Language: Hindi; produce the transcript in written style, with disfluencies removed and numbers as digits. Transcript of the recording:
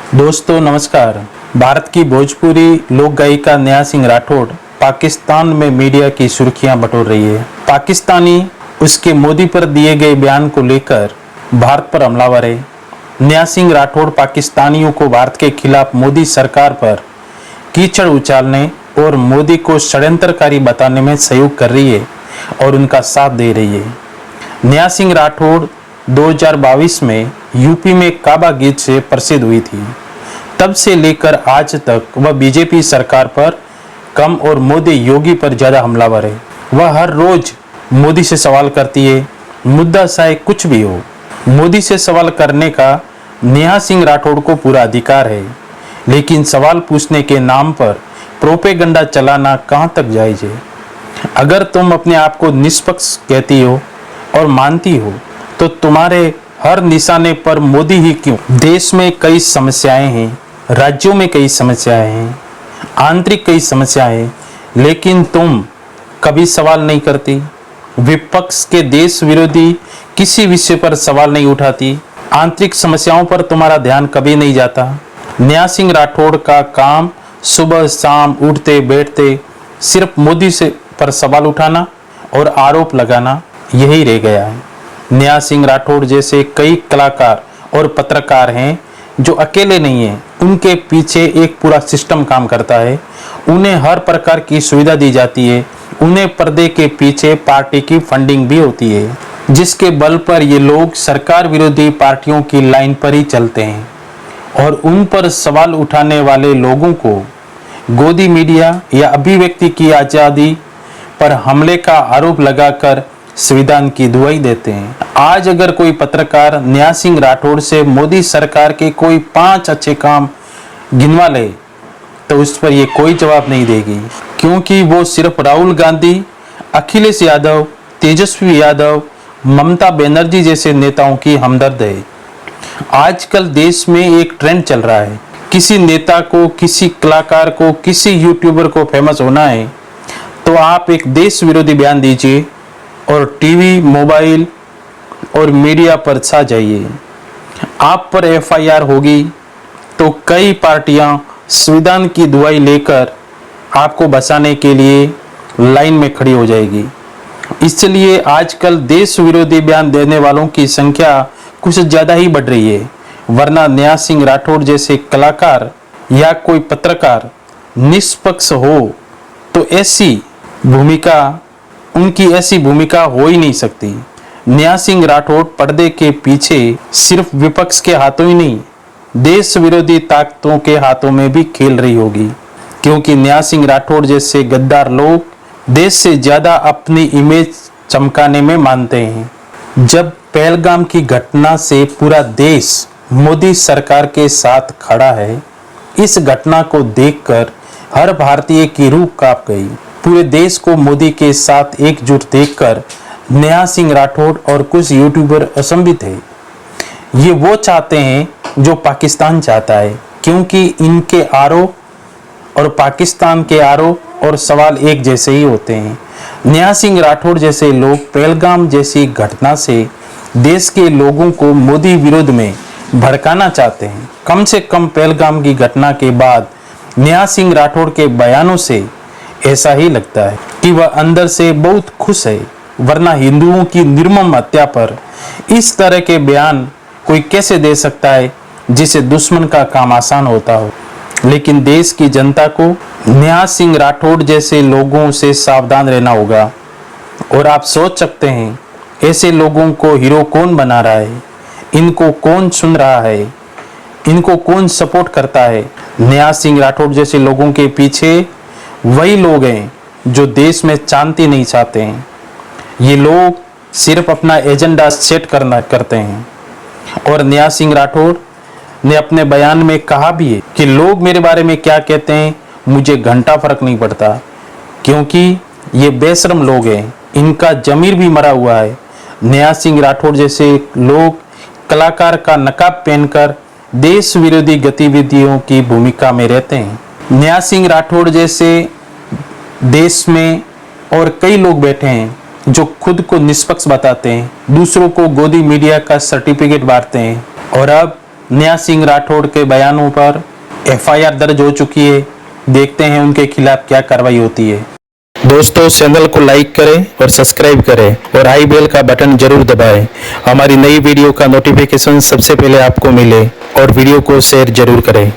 दोस्तों नमस्कार। भारत की भोजपुरी लोक गायिका नेहा सिंह राठौड़ पाकिस्तान में मीडिया की सुर्खियां बटोर रही है। पाकिस्तानी उसके मोदी पर दिए गए बयान को लेकर भारत पर हमलावर है। नेहा सिंह राठौड़ पाकिस्तानियों को भारत के खिलाफ मोदी सरकार पर कीचड़ उछालने और मोदी को षड्यंत्रकारी बताने में सहयोग कर रही है और उनका साथ दे रही है। नेहा सिंह राठौड़ 2022 में यूपी में काबा गीत से प्रसिद्ध हुई थी। तब से लेकर आज तक वह बीजेपी सरकार पर कम और मोदी योगी पर ज्यादा हमलावर है। वह हर रोज मोदी से सवाल करती है, मुद्दा चाहे कुछ भी हो। मोदी से सवाल करने का नेहा सिंह राठौड़ को पूरा अधिकार है, लेकिन सवाल पूछने के नाम पर प्रोपेगेंडा चलाना कहाँ तक जायज है। अगर तुम अपने आप को निष्पक्ष कहती हो और मानती हो तो तुम्हारे हर निशाने पर मोदी ही क्यों? देश में कई समस्याएं हैं, राज्यों में कई समस्याएं हैं, आंतरिक कई समस्याएं हैं, लेकिन तुम कभी सवाल नहीं करती। विपक्ष के देश विरोधी किसी विषय पर सवाल नहीं उठाती। आंतरिक समस्याओं पर तुम्हारा ध्यान कभी नहीं जाता। नेहा सिंह राठौड़ का काम सुबह शाम उठते बैठते सिर्फ मोदी से पर सवाल उठाना और आरोप लगाना यही रह गया है। नेहा सिंह राठौड़ जैसे कई कलाकार और पत्रकार हैं जो अकेले नहीं हैं, उनके पीछे एक पूरा सिस्टम काम करता है। उन्हें हर प्रकार की सुविधा दी जाती है। उन्हें पर्दे के पीछे पार्टी की फंडिंग भी होती है, जिसके बल पर ये लोग सरकार विरोधी पार्टियों की लाइन पर ही चलते हैं और उन पर सवाल उठाने वाले लोगों को गोदी मीडिया या अभिव्यक्ति की आज़ादी पर हमले का आरोप लगाकर संविधान की दुहाई देते हैं। आज अगर कोई पत्रकार नेहा सिंह राठौड़ से मोदी सरकार के कोई 5 अच्छे काम गिनवा ले तो उस पर ये कोई जवाब नहीं देगी, क्योंकि वो सिर्फ राहुल गांधी, अखिलेश यादव, तेजस्वी यादव, ममता बनर्जी जैसे नेताओं की हमदर्द है। आजकल देश में एक ट्रेंड चल रहा है, किसी नेता को, किसी कलाकार को, किसी यूट्यूबर को फेमस होना है तो आप एक देश विरोधी बयान दीजिए और टीवी, मोबाइल और मीडिया पर छा जाइए। आप पर एफआईआर होगी तो कई पार्टियां संविधान की दुहाई लेकर आपको बचाने के लिए लाइन में खड़ी हो जाएगी। इसलिए आजकल देश विरोधी बयान देने वालों की संख्या कुछ ज़्यादा ही बढ़ रही है, वरना नेहा सिंह राठौड़ जैसे कलाकार या कोई पत्रकार निष्पक्ष हो तो उनकी ऐसी भूमिका हो ही नहीं सकती। नेहा सिंह राठौड़ पर्दे के पीछे सिर्फ विपक्ष के हाथों ही नहीं, देश विरोधी ताकतों के हाथों में भी खेल रही होगी, क्योंकि नेहा सिंह राठौड़ जैसे गद्दार लोग देश से ज्यादा अपनी इमेज चमकाने में मानते हैं। जब पहलगाम की घटना से पूरा देश मोदी सरकार के साथ खड़ा है, इस घटना को देखकर हर भारतीय की रूह कांप गई। पूरे देश को मोदी के साथ एकजुट देखकर नेहा सिंह राठौड़ और कुछ यूट्यूबर अचंभित है। ये वो चाहते हैं जो पाकिस्तान चाहता है, क्योंकि इनके आरोप और पाकिस्तान के आरोप और सवाल एक जैसे ही होते हैं। नेहा सिंह राठौड़ जैसे लोग पहलगाम जैसी घटना से देश के लोगों को मोदी विरोध में भड़काना चाहते हैं। कम से कम पहलगाम की घटना के बाद नेहा सिंह राठौड़ के बयानों से ऐसा ही लगता है कि वह अंदर से बहुत खुश है, वरना हिंदुओं की निर्मम हत्या पर इस तरह के बयान कोई कैसे दे सकता है जिसे दुश्मन का काम आसान होता हो। लेकिन देश की जनता को नेहा सिंह राठौड़ जैसे लोगों से सावधान रहना होगा। और आप सोच सकते हैं ऐसे लोगों को हीरो कौन बना रहा है, इनको कौन सुन रहा है, इनको कौन सपोर्ट करता है। नेहा सिंह राठौड़ जैसे लोगों के पीछे वही लोग हैं जो देश में शांति नहीं चाहते हैं। ये लोग सिर्फ अपना एजेंडा सेट करते हैं। और नेहा सिंह राठौड़ ने अपने बयान में कहा भी है कि लोग मेरे बारे में क्या कहते हैं मुझे घंटा फर्क नहीं पड़ता, क्योंकि ये बेशरम लोग हैं, इनका जमीर भी मरा हुआ है। नेहा सिंह राठौड़ जैसे लोग कलाकार का नकाब पहनकर देश विरोधी गतिविधियों की भूमिका में रहते हैं। नेहा सिंह राठौड़ जैसे देश में और कई लोग बैठे हैं जो खुद को निष्पक्ष बताते हैं, दूसरों को गोदी मीडिया का सर्टिफिकेट बांटते हैं और अब न्या सिंह राठौड़ के बयानों पर एफआईआर दर्ज हो चुकी है। देखते हैं उनके खिलाफ क्या कार्रवाई होती है। दोस्तों, चैनल को लाइक करें और सब्सक्राइब करें और आई बेल का बटन जरूर दबाएं। हमारी नई वीडियो का नोटिफिकेशन सबसे पहले आपको मिले और वीडियो को शेयर जरूर करें।